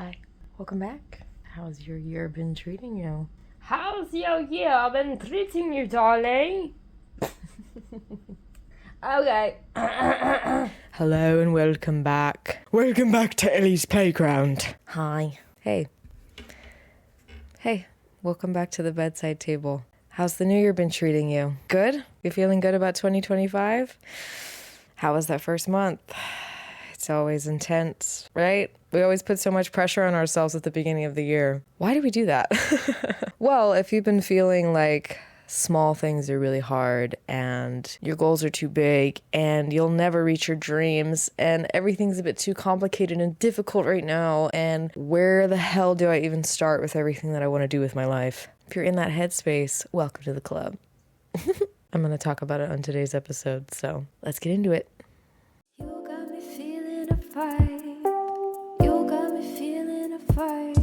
Hi, welcome back. How's your year been treating you? How's your year been treating you, darling? Okay. Hello and welcome back. Welcome back to Ellie's Playground. Hi. Hey, welcome back to the bedside table. How's the new year been treating you? Good? You feeling good about 2025? How was that first month? It's always intense, right? We always put so much pressure on ourselves at the beginning of the year. Why do we do that? Well, if you've been feeling like small things are really hard and your goals are too big and you'll never reach your dreams and everything's a bit too complicated and difficult right now, and where the hell do I even start with everything that I want to do with my life? If you're in that headspace, welcome to the club. I'm going to talk about it on today's episode, so let's get into it. You got me feeling a fight. You got me feeling a fight.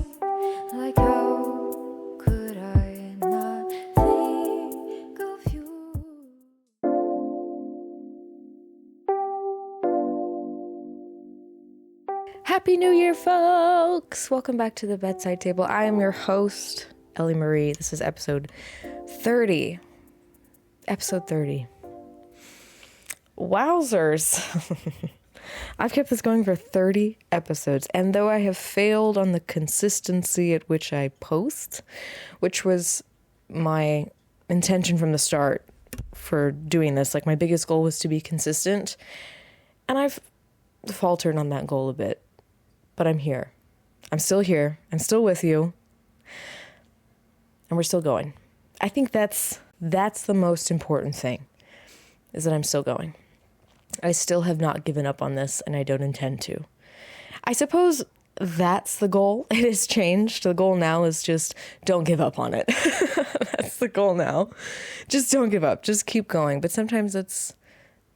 Like how could I not think of you? Happy New Year, folks! Welcome back to the bedside table. I am your host, Ellie Marie. This is episode 30. Episode 30. Wowzers. I've kept this going for 30 episodes, and though I have failed on the consistency at which I post, which was my intention from the start for doing this, like my biggest goal was to be consistent, and I've faltered on that goal a bit, but I'm here. I'm still here. I'm still with you, and we're still going. I think that's the most important thing, is that I'm still going. I still have not given up on this, and I don't intend to. I suppose that's the goal. It has changed. The goal now is just don't give up on it. That's the goal now. Just don't give up. Just keep going. But sometimes it's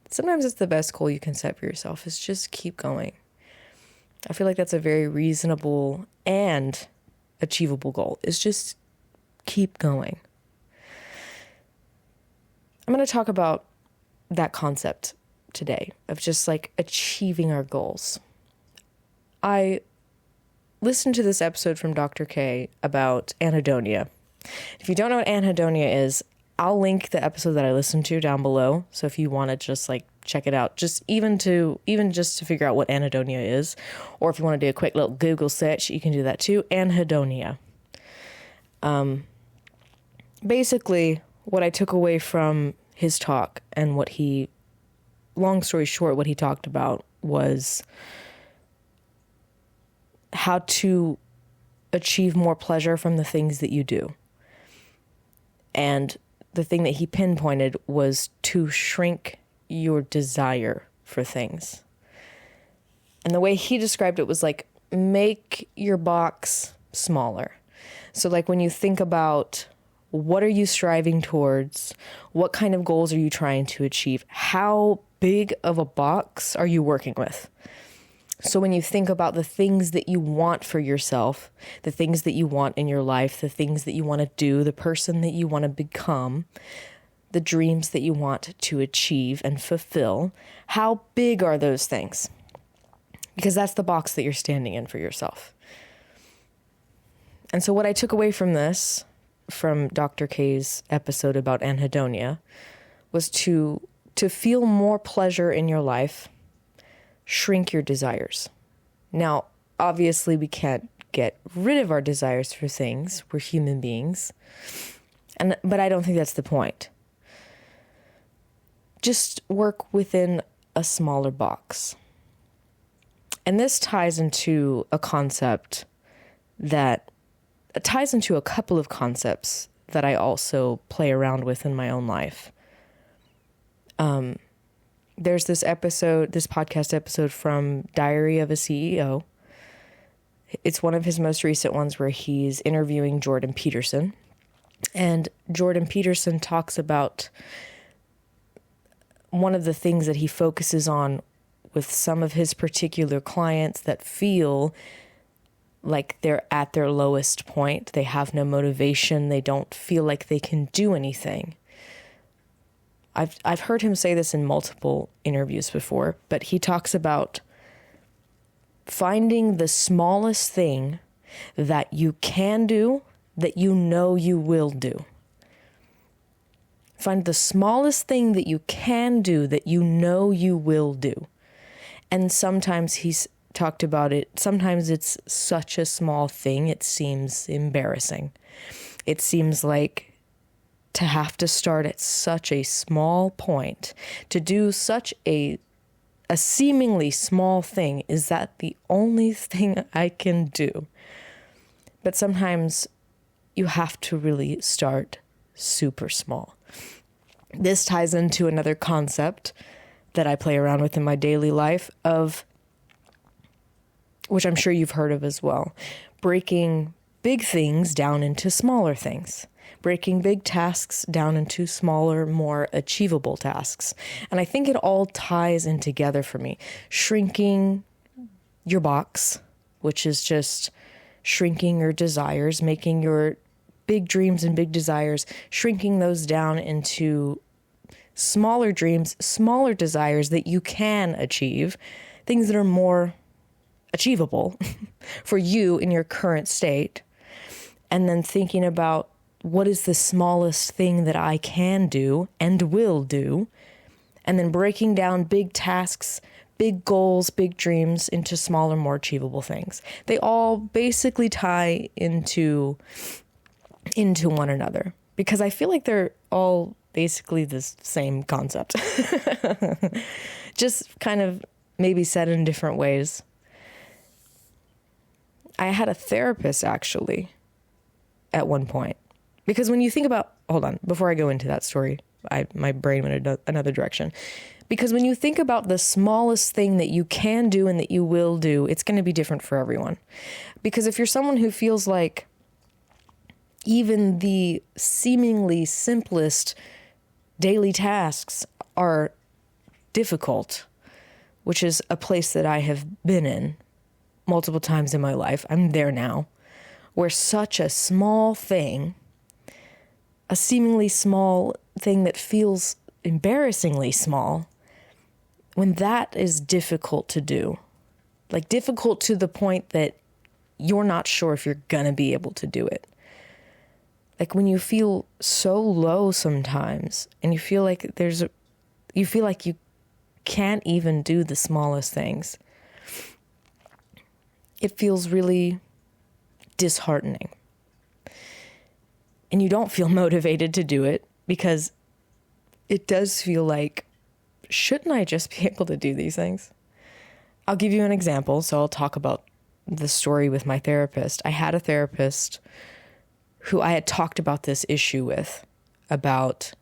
the best goal you can set for yourself, is just keep going. I feel like that's a very reasonable and achievable goal, is just keep going. I'm going to talk about that concept today of just like achieving our goals. I listened to this episode from Dr. K about Anhedonia. If you don't know what Anhedonia is, I'll link the episode that I listened to down below. So if you want to just like check it out, just even just to figure out what Anhedonia is, or if you want to do a quick little Google search, you can do that too. Anhedonia. Basically, what I took away from his talk and long story short, what he talked about was how to achieve more pleasure from the things that you do. And the thing that he pinpointed was to shrink your desire for things. And the way he described it was like, make your box smaller. So like when you think about what are you striving towards, what kind of goals are you trying to achieve, how big of a box are you working with? So when you think about the things that you want for yourself, the things that you want in your life, the things that you want to do, the person that you want to become, the dreams that you want to achieve and fulfill, how big are those things? Because that's the box that you're standing in for yourself. And so what I took away from this, from Dr. K's episode about Anhedonia, was to feel more pleasure in your life, shrink your desires. Now, obviously we can't get rid of our desires for things. We're human beings. But I don't think that's the point. Just work within a smaller box. And this ties into a concept that ties into a couple of concepts that I also play around with in my own life. There's this podcast episode from Diary of a CEO. It's one of his most recent ones where he's interviewing Jordan Peterson. And Jordan Peterson talks about one of the things that he focuses on with some of his particular clients that feel like they're at their lowest point. They have no motivation. They don't feel like they can do anything. I've heard him say this in multiple interviews before, but he talks about finding the smallest thing that you can do, that you know you will do. Find the smallest thing that you can do, that you know you will do. And sometimes he's talked about it. Sometimes it's such a small thing, it seems embarrassing. It seems like to have to start at such a small point, to do such a seemingly small thing, is that the only thing I can do? But sometimes you have to really start super small. This ties into another concept that I play around with in my daily life, of which I'm sure you've heard of as well, breaking big things down into smaller things, breaking big tasks down into smaller, more achievable tasks. And I think it all ties in together for me. Shrinking your box, which is just shrinking your desires, making your big dreams and big desires, shrinking those down into smaller dreams, smaller desires that you can achieve, things that are more achievable for you in your current state. And then thinking about, what is the smallest thing that I can do and will do? And then breaking down big tasks, big goals, big dreams into smaller, more achievable things. They all basically tie into one another, because I feel like they're all basically the same concept. Just kind of maybe said in different ways. I had a therapist actually at one point, because when you think about, hold on, before I go into that story, my brain went another direction. Because when you think about the smallest thing that you can do and that you will do, it's going to be different for everyone. Because if you're someone who feels like even the seemingly simplest daily tasks are difficult, which is a place that I have been in multiple times in my life, I'm there now, where such a small thing, a seemingly small thing that feels embarrassingly small, when that is difficult to do, like difficult to the point that you're not sure if you're gonna be able to do it. Like when you feel so low sometimes and you feel like you can't even do the smallest things. It feels really disheartening. And you don't feel motivated to do it, because it does feel like, shouldn't I just be able to do these things? I'll give you an example. So I'll talk about the story with my therapist. I had a therapist who I had talked about this issue with, about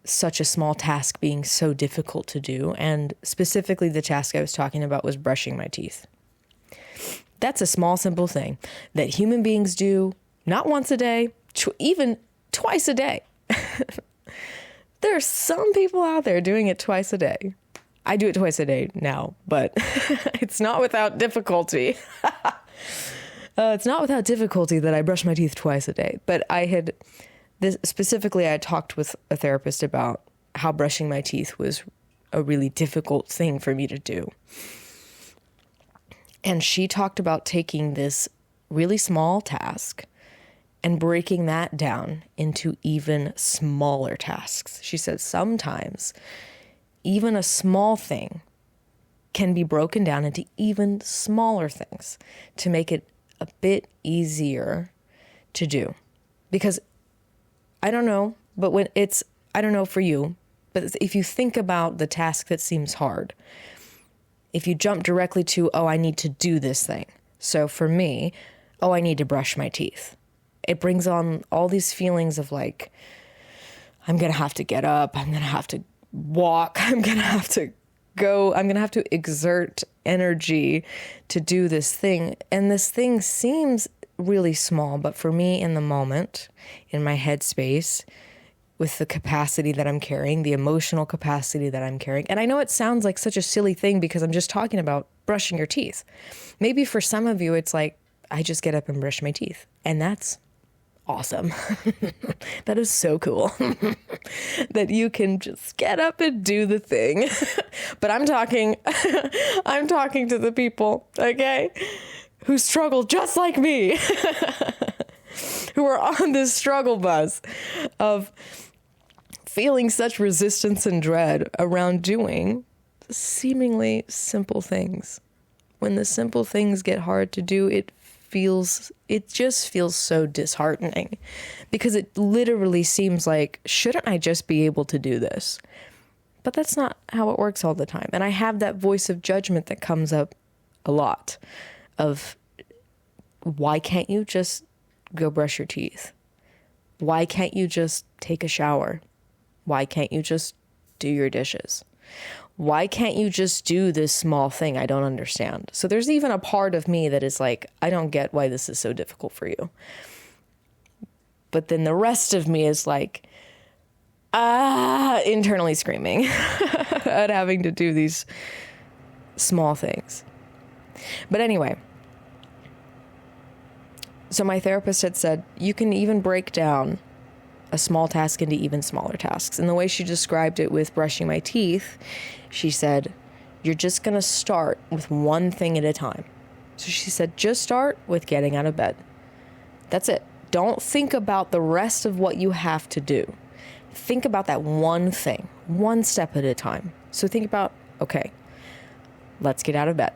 such a small task being so difficult to do. And specifically the task I was talking about was brushing my teeth. That's a small, simple thing that human beings do not once a day, even twice a day. There are some people out there doing it twice a day. I do it twice a day now, but it's not without difficulty. It's not without difficulty that I brush my teeth twice a day. But I had talked with a therapist about how brushing my teeth was a really difficult thing for me to do. And she talked about taking this really small task and breaking that down into even smaller tasks. She said sometimes even a small thing can be broken down into even smaller things to make it a bit easier to do. Because I don't know, but I don't know for you, but if you think about the task that seems hard, if you jump directly to, oh, I need to do this thing. So for me, oh, I need to brush my teeth. It brings on all these feelings of like, I'm going to have to get up. I'm going to have to walk. I'm going to have to go. I'm going to have to exert energy to do this thing. And this thing seems really small, but for me in the moment, in my headspace, with the capacity that I'm carrying, the emotional capacity that I'm carrying. And I know it sounds like such a silly thing because I'm just talking about brushing your teeth. Maybe for some of you, it's like, I just get up and brush my teeth. And that's awesome. That is so cool. That you can just get up and do the thing. But I'm talking to the people, okay, who struggle just like me, who are on this struggle bus of feeling such resistance and dread around doing seemingly simple things. When the simple things get hard to do, it just feels so disheartening, because it literally seems like, shouldn't I just be able to do this? But that's not how it works all the time. And I have that voice of judgment that comes up a lot of, why can't you just go brush your teeth? Why can't you just take a shower? Why can't you just do your dishes? Why can't you just do this small thing? I don't understand. So there's even a part of me that is like, I don't get why this is so difficult for you. But then the rest of me is like, internally screaming at having to do these small things. But anyway, so my therapist had said, you can even break down a small task into even smaller tasks. And the way she described it with brushing my teeth, she said, you're just going to start with one thing at a time. So she said, just start with getting out of bed. That's it. Don't think about the rest of what you have to do. Think about that one thing, one step at a time. So think about, okay, let's get out of bed.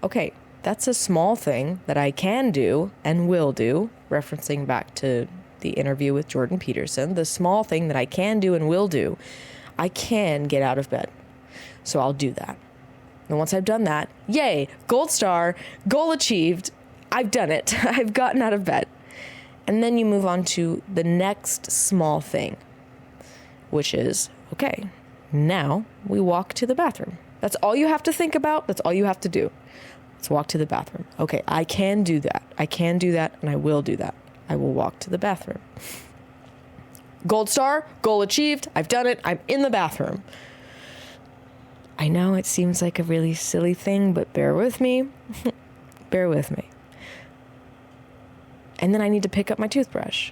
Okay, that's a small thing that I can do and will do, referencing back to the interview with Jordan Peterson, the small thing that I can do and will do, I can get out of bed. So I'll do that. And once I've done that, yay, gold star, goal achieved. I've done it. I've gotten out of bed. And then you move on to the next small thing, which is, okay, now we walk to the bathroom. That's all you have to think about. That's all you have to do. Let's walk to the bathroom. Okay, I can do that. I can do that, and I will do that. I will walk to the bathroom. Gold star, goal achieved. I've done it. I'm in the bathroom. I know it seems like a really silly thing, but bear with me. Bear with me. And then I need to pick up my toothbrush.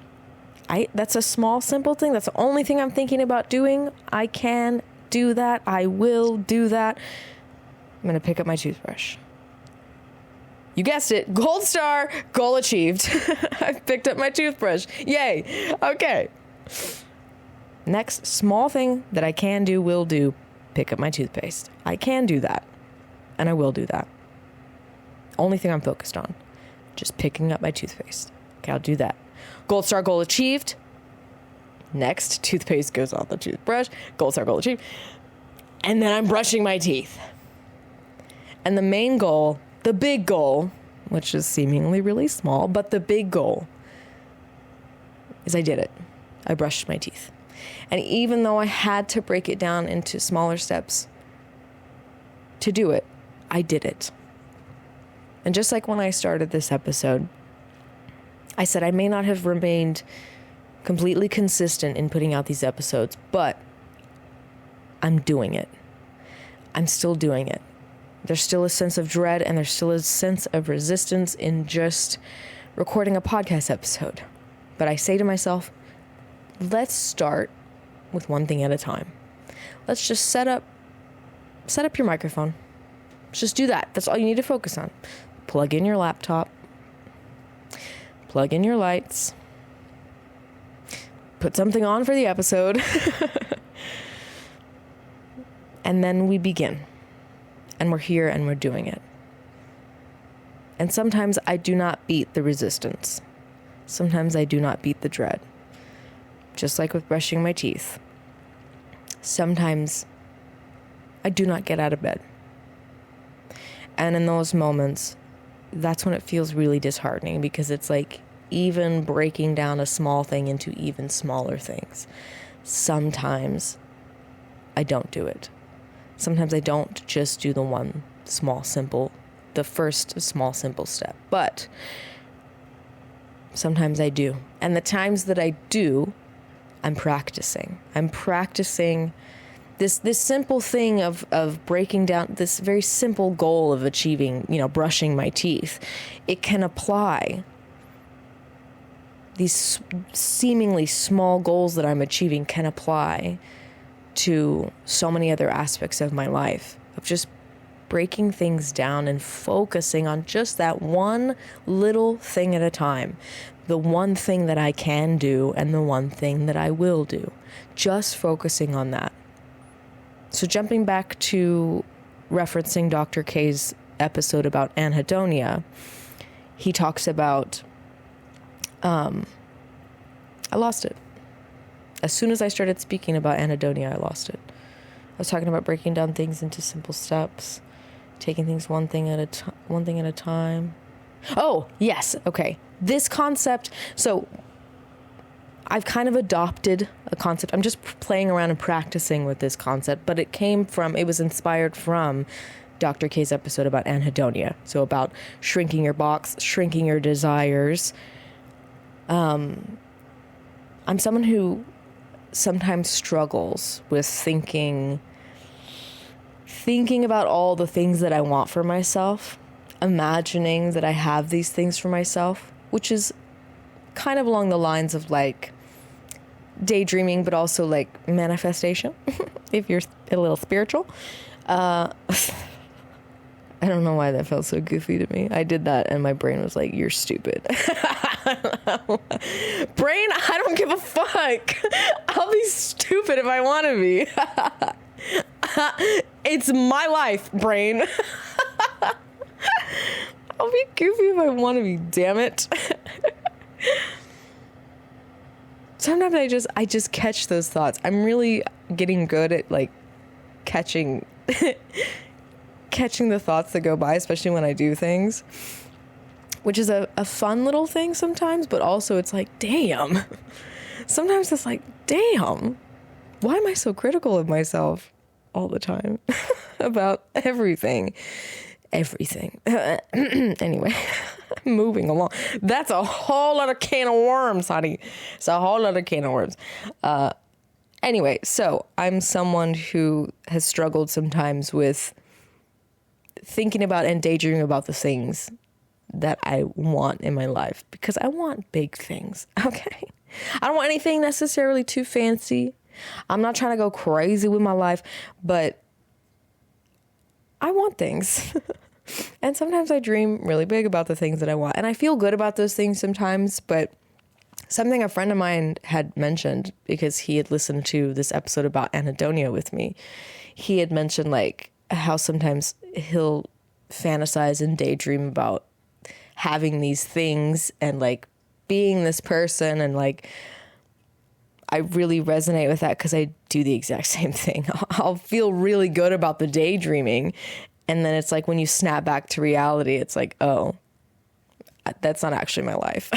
That's a small, simple thing. That's the only thing I'm thinking about doing. I can do that. I will do that. I'm going to pick up my toothbrush. You guessed it. Gold star, goal achieved. I've picked up my toothbrush. Yay. Okay. Next small thing that I can do, will do, pick up my toothpaste. I can do that. And I will do that. Only thing I'm focused on. Just picking up my toothpaste. Okay, I'll do that. Gold star, goal achieved. Next, toothpaste goes on the toothbrush. Gold star, goal achieved. And then I'm brushing my teeth. And the main goal, the big goal, which is seemingly really small, but the big goal is I did it. I brushed my teeth. And even though I had to break it down into smaller steps to do it, I did it. And just like when I started this episode, I said I may not have remained completely consistent in putting out these episodes, but I'm doing it. I'm still doing it. There's still a sense of dread and there's still a sense of resistance in just recording a podcast episode. But I say to myself, let's start with one thing at a time. Let's just set up your microphone. Just do that. That's all you need to focus on. Plug in your laptop. Plug in your lights. Put something on for the episode. And then we begin. And we're here and we're doing it. And sometimes I do not beat the resistance. Sometimes I do not beat the dread. Just like with brushing my teeth. Sometimes I do not get out of bed. And in those moments, that's when it feels really disheartening, because it's like even breaking down a small thing into even smaller things. Sometimes I don't do it. Sometimes I don't just do the one small, simple, the first small, simple step. But sometimes I do. And the times that I do, I'm practicing. I'm practicing this simple thing of breaking down this very simple goal of achieving, brushing my teeth. It can apply these seemingly small goals that I'm achieving can apply to so many other aspects of my life, of just breaking things down and focusing on just that one little thing at a time. The one thing that I can do and the one thing that I will do. Just focusing on that. So jumping back to referencing Dr. K's episode about Anhedonia, he talks about, I lost it. As soon as I started speaking about Anhedonia, I lost it. I was talking about breaking down things into simple steps, taking things one thing at a time. Oh, yes. Okay. This concept. So I've kind of adopted a concept. I'm just playing around and practicing with this concept, but it was inspired from Dr. K's episode about Anhedonia. So about shrinking your box, shrinking your desires. I'm someone who sometimes struggles with thinking about all the things that I want for myself, imagining that I have these things for myself, which is kind of along the lines of like daydreaming, but also like manifestation, if you're a little spiritual. I don't know why that felt so goofy to me. I did that and my brain was like, you're stupid. Brain, I don't give a fuck. I'll be stupid if I want to be. It's my life, brain. I'll be goofy if I want to be, damn it. Sometimes I just catch those thoughts. I'm really getting good at like catching the thoughts that go by, especially when I do things, which is a fun little thing sometimes, but also it's like, damn. Sometimes it's like, damn, why am I so critical of myself all the time about everything? Anyway, moving along. That's a whole other can of worms, honey. It's a whole other can of worms. Anyway, so I'm someone who has struggled sometimes with thinking about and daydreaming about the things that I want in my life, because I want big things. Okay. I don't want anything necessarily too fancy. I'm not trying to go crazy with my life, but I want things. And sometimes I dream really big about the things that I want. And I feel good about those things sometimes, but something a friend of mine had mentioned, because he had listened to this episode about Anhedonia with me, he had mentioned like how sometimes he'll fantasize and daydream about having these things and like being this person, and like I really resonate with that because I do the exact same thing. I'll feel really good about the daydreaming, and then it's like when you snap back to reality, it's like, oh, that's not actually my life.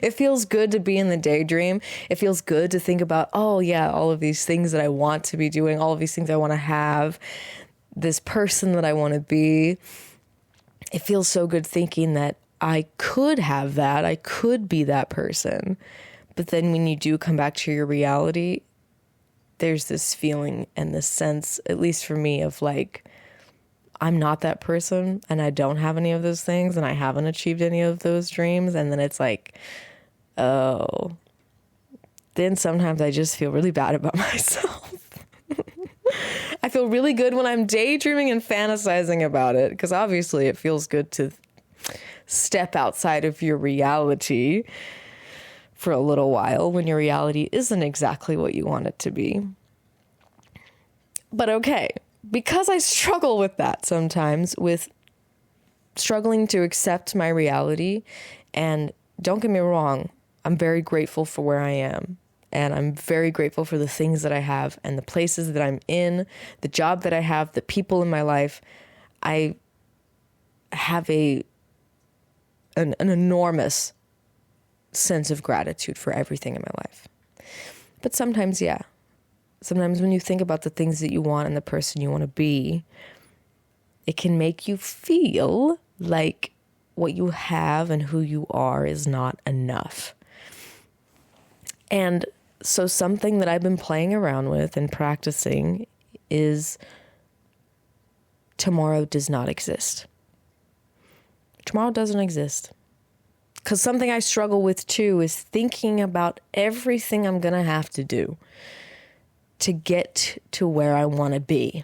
It feels good to be in the daydream. It feels good to think about, oh yeah, all of these things that I want to be doing, all of these things I want to have, this person that I want to be. It feels so good thinking that I could have that. I could be that person. But then when you do come back to your reality, there's this feeling and this sense, at least for me, of like, I'm not that person and I don't have any of those things and I haven't achieved any of those dreams. And then it's like, oh, then sometimes I just feel really bad about myself. I feel really good when I'm daydreaming and fantasizing about it, because obviously it feels good to step outside of your reality for a little while when your reality isn't exactly what you want it to be. But okay, because I struggle with that sometimes, with struggling to accept my reality, and don't get me wrong, I'm very grateful for where I am. And I'm very grateful for the things that I have and the places that I'm in, the job that I have, the people in my life. I have an enormous sense of gratitude for everything in my life. But sometimes, yeah. Sometimes when you think about the things that you want and the person you want to be, it can make you feel like what you have and who you are is not enough. And so something that I've been playing around with and practicing is tomorrow does not exist. Tomorrow doesn't exist. Because something I struggle with too is thinking about everything I'm going to have to do to get to where I want to be.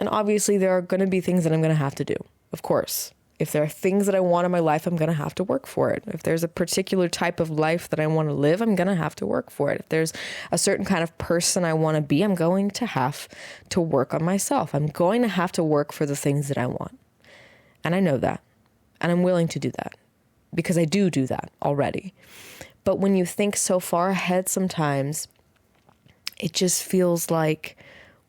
And obviously there are going to be things that I'm going to have to do, of course. If there are things that I want in my life, I'm going to have to work for it. If there's a particular type of life that I want to live, I'm going to have to work for it. If there's a certain kind of person I want to be, I'm going to have to work on myself. I'm going to have to work for the things that I want. And I know that. And I'm willing to do that because I do that already. But when you think so far ahead sometimes, it just feels like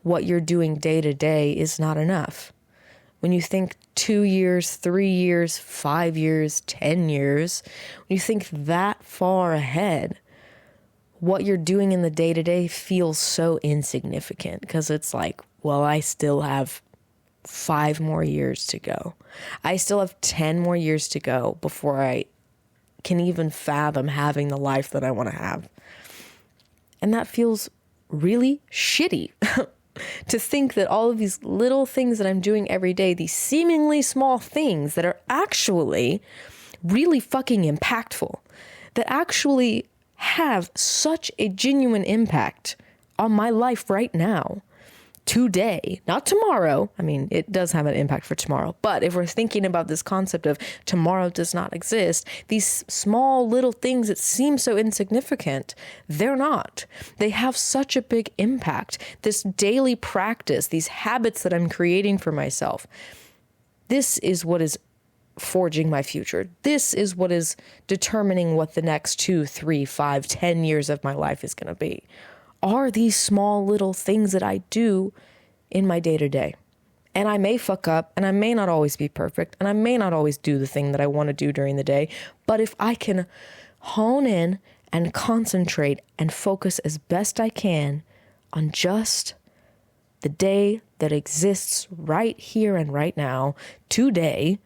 what you're doing day to day is not enough. When you think 2 years, 3 years, 5 years, 10 years, when you think that far ahead, what you're doing in the day to day feels so insignificant because it's like, well, I still have 5 more years to go. I still have 10 more years to go before I can even fathom having the life that I want to have. And that feels really shitty. To think that all of these little things that I'm doing every day, these seemingly small things that are actually really fucking impactful, that actually have such a genuine impact on my life right now, today, not tomorrow. I mean, it does have an impact for tomorrow. But if we're thinking about this concept of tomorrow does not exist, these small little things that seem so insignificant, they're not. They have such a big impact. This daily practice, these habits that I'm creating for myself, this is what is forging my future. This is what is determining what the next 2, 3, 5, 10 years of my life is going to be. Are these small little things that I do in my day to day. And I may fuck up and I may not always be perfect and I may not always do the thing that I want to do during the day. But if I can hone in and concentrate and focus as best I can on just the day that exists right here and right now, today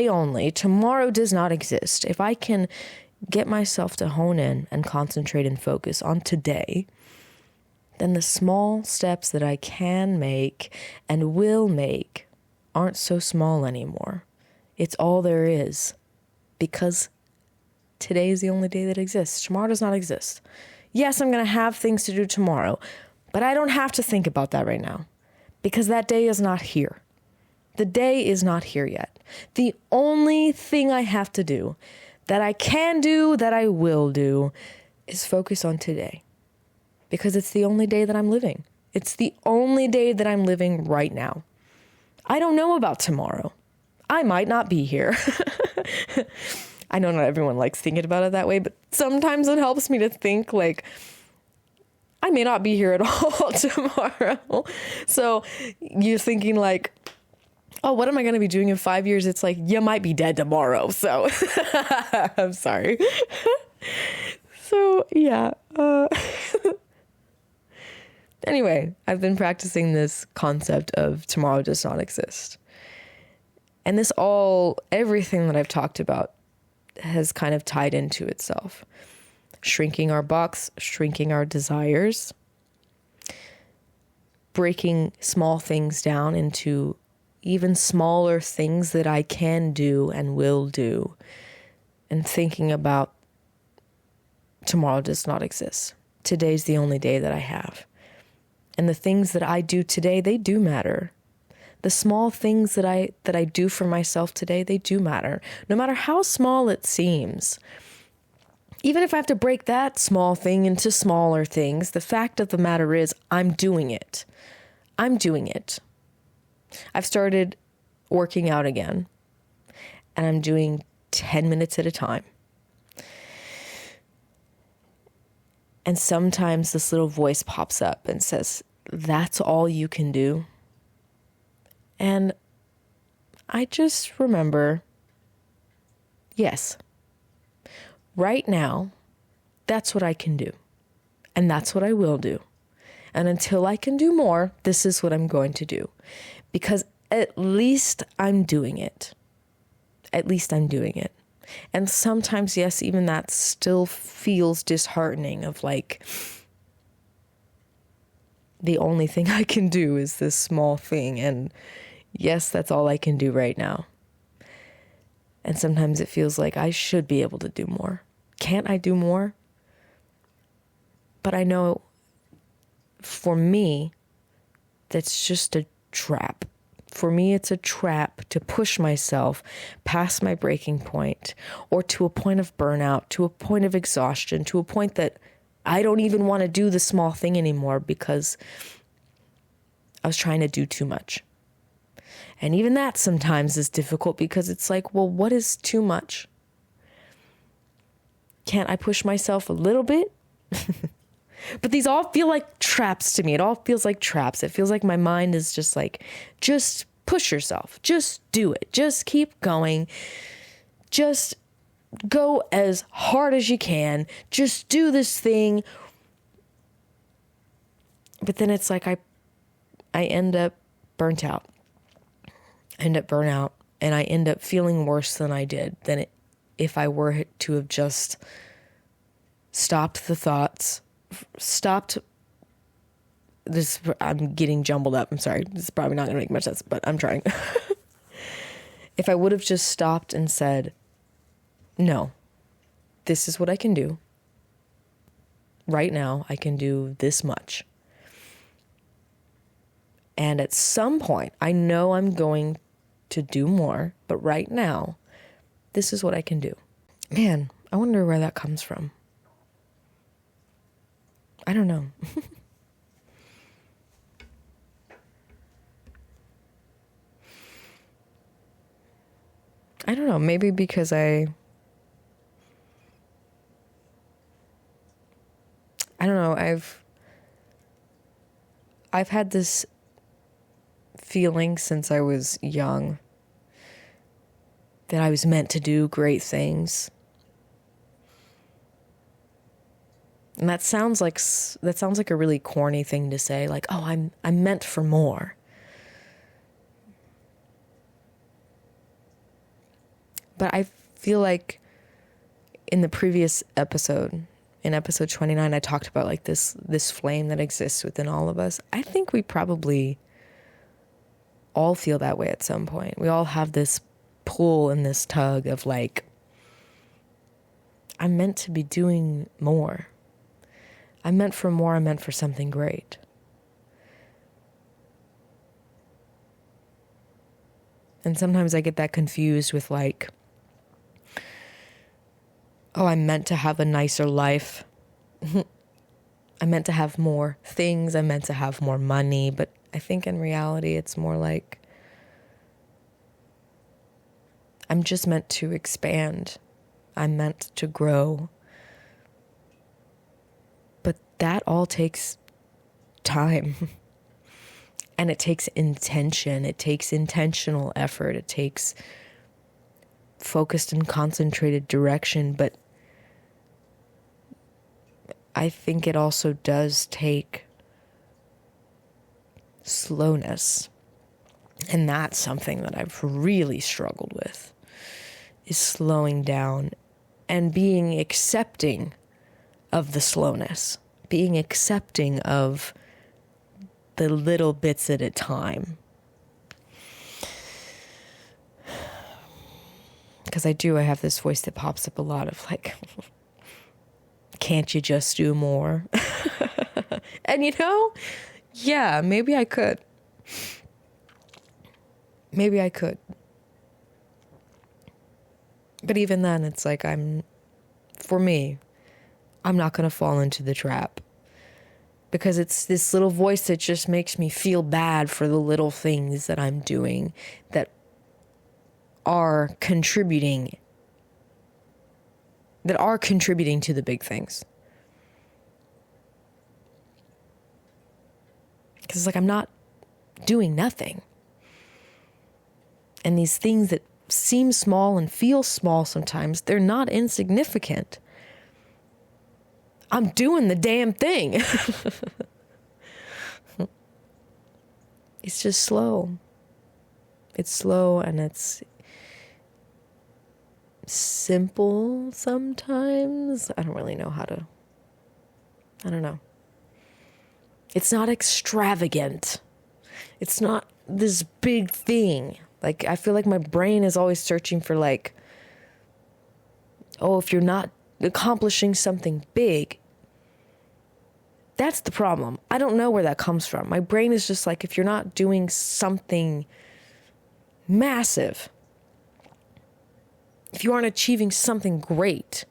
only, tomorrow does not exist. If I can get myself to hone in and concentrate and focus on today, then the small steps that I can make and will make aren't so small anymore. It's all there is, because today is the only day that exists. Tomorrow does not exist. Yes, I'm going to have things to do tomorrow, but I don't have to think about that right now because that day is not here. The day is not here yet. The only thing I have to do, that I can do, that I will do, is focus on today. Because it's the only day that I'm living. It's the only day that I'm living right now. I don't know about tomorrow. I might not be here. I know not everyone likes thinking about it that way, but sometimes it helps me to think like, I may not be here at all tomorrow. So you're thinking like, oh, what am I going to be doing in 5 years? It's like, you might be dead tomorrow. So I'm sorry. So yeah. Anyway, I've been practicing this concept of tomorrow does not exist. And everything that I've talked about has kind of tied into itself. Shrinking our box, shrinking our desires, breaking small things down into even smaller things that I can do and will do, and thinking about tomorrow does not exist. Today's the only day that I have. And the things that I do today, they do matter. The small things that I do for myself today, they do matter. No matter how small it seems. Even if I have to break that small thing into smaller things, the fact of the matter is I'm doing it. I'm doing it. I've started working out again. And I'm doing 10 minutes at a time. And sometimes this little voice pops up and says, that's all you can do. And I just remember, yes, right now, that's what I can do. And that's what I will do. And until I can do more, this is what I'm going to do. Because at least I'm doing it. At least I'm doing it. And sometimes, yes, even that still feels disheartening of like, the only thing I can do is this small thing. And yes, that's all I can do right now. And sometimes it feels like I should be able to do more. Can't I do more? But I know for me, that's just a trap. For me, it's a trap to push myself past my breaking point, or to a point of burnout, to a point of exhaustion, to a point that I don't even want to do the small thing anymore because I was trying to do too much. And even that sometimes is difficult because it's like, well, what is too much? Can't I push myself a little bit? But these all feel like traps to me. It all feels like traps. It feels like my mind is just like, just push yourself. Just do it. Just keep going. Just go as hard as you can. Just do this thing. But then it's like I end up burnt out. I end up burnout, and I end up feeling worse than I did if I were to have just stopped the thoughts. Stopped this. I'm getting jumbled up. I'm sorry. This is probably not going to make much sense, but I'm trying. If I would have just stopped and said, no, this is what I can do. Right now, I can do this much. And at some point, I know I'm going to do more, but right now, this is what I can do. Man, I wonder where that comes from. I don't know. I don't know. Maybe because I don't know. I've had this feeling since I was young that I was meant to do great things. And that sounds like a really corny thing to say, like, oh, I'm meant for more. But I feel like in the previous episode, in episode 29, I talked about like this flame that exists within all of us. I think we probably all feel that way at some point. We all have this pull and this tug of like, I'm meant to be doing more. I'm meant for more. I'm meant for something great. And sometimes I get that confused with like, oh, I'm meant to have a nicer life. I'm meant to have more things. I'm meant to have more money. But I think in reality, it's more like I'm just meant to expand. I'm meant to grow. But that all takes time. And it takes intention. It takes intentional effort. It takes focused and concentrated direction. But I think it also does take slowness. And that's something that I've really struggled with, is slowing down and being accepting of the slowness, being accepting of the little bits at a time. Because I have this voice that pops up a lot of like, can't you just do more? And yeah, maybe I could. Maybe I could. But even then, it's like for me, I'm not going to fall into the trap. Because it's this little voice that just makes me feel bad for the little things that I'm doing that are contributing to the big things. Because it's like I'm not doing nothing. And these things that seem small and feel small sometimes, they're not insignificant. I'm doing the damn thing. It's just slow. It's slow and it's simple sometimes. I don't really know I don't know. It's not extravagant. It's not this big thing. Like, I feel like my brain is always searching for like Oh, if you're not accomplishing something big, that's the problem. I don't know where that comes from. My brain is just like, if you're not doing something massive, if you aren't achieving something great,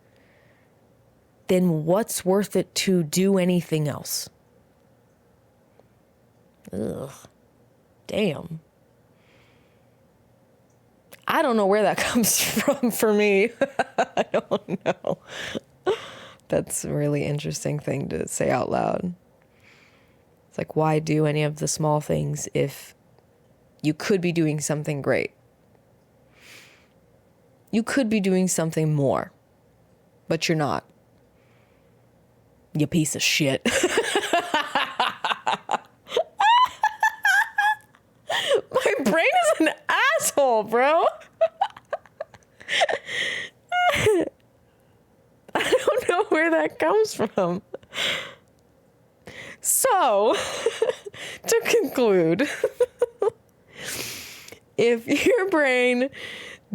then what's worth it to do anything else? Ugh. Damn. I don't know where that comes from for me. I don't know. That's a really interesting thing to say out loud. It's like, why do any of the small things if you could be doing something great? You could be doing something more, but you're not. You piece of shit. My brain is an asshole, bro. I don't know where that comes from. So, to conclude, if your brain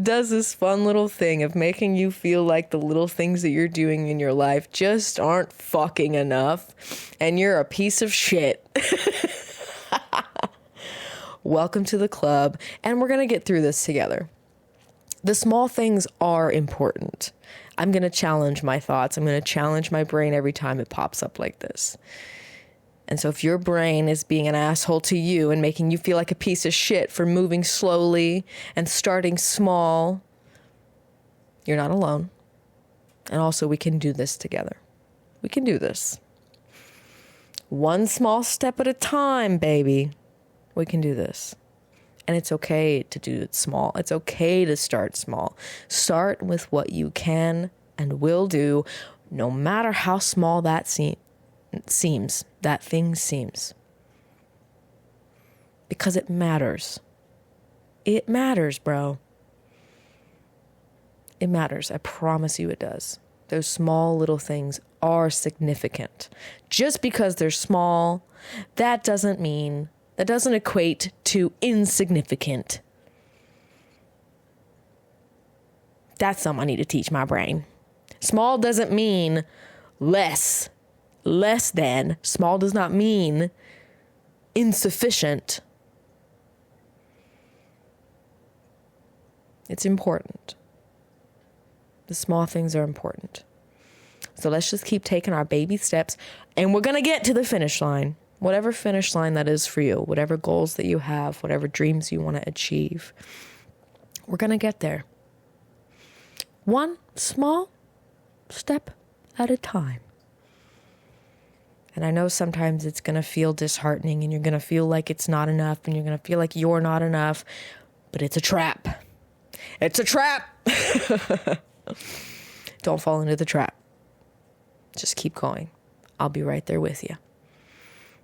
does this fun little thing of making you feel like the little things that you're doing in your life just aren't fucking enough and you're a piece of shit, welcome to the club, and we're going to get through this together. The small things are important. I'm going to challenge my thoughts. I'm going to challenge my brain every time it pops up like this. And so if your brain is being an asshole to you and making you feel like a piece of shit for moving slowly and starting small, you're not alone. And also, we can do this together. We can do this. One small step at a time, baby. We can do this. And it's okay to do it small. It's okay to start small. Start with what you can and will do, no matter how small that seems, that thing seems. Because it matters. It matters, bro. It matters. I promise you it does. Those small little things are significant. Just because they're small, that doesn't equate to insignificant. That's something I need to teach my brain. Small doesn't mean less than. Small does not mean insufficient. It's important. The small things are important. So let's just keep taking our baby steps, and we're going to get to the finish line. Whatever finish line that is for you, whatever goals that you have, whatever dreams you want to achieve, we're going to get there. One small step at a time. And I know sometimes it's going to feel disheartening and you're going to feel like it's not enough and you're going to feel like you're not enough, but it's a trap. It's a trap. Don't fall into the trap. Just keep going. I'll be right there with you.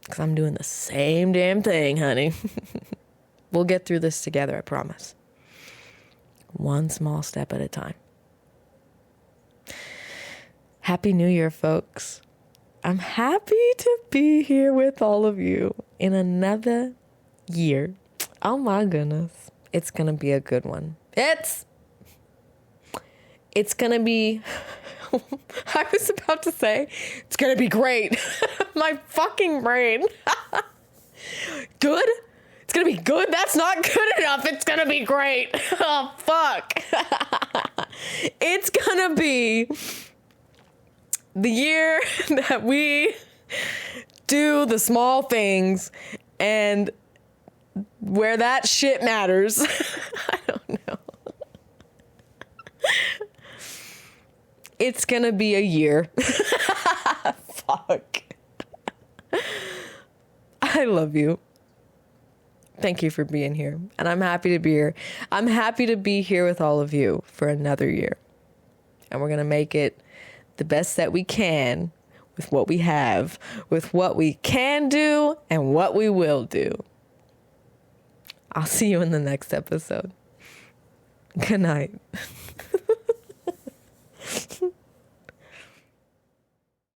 Because I'm doing the same damn thing, honey. We'll get through this together, I promise. One small step at a time. Happy New Year, folks. I'm happy to be here with all of you in another year. Oh my goodness. It's going to be a good one. It's going to be... I was about to say, it's going to be great. My fucking brain. Good? It's going to be good? That's not good enough. It's going to be great. Oh, fuck. It's going to be the year that we do the small things and where that shit matters. I don't know. It's gonna be a year. Fuck. I love you. Thank you for being here. And I'm happy to be here. I'm happy to be here with all of you for another year. And we're gonna make it the best that we can with what we have, with what we can do and what we will do. I'll see you in the next episode. Good night.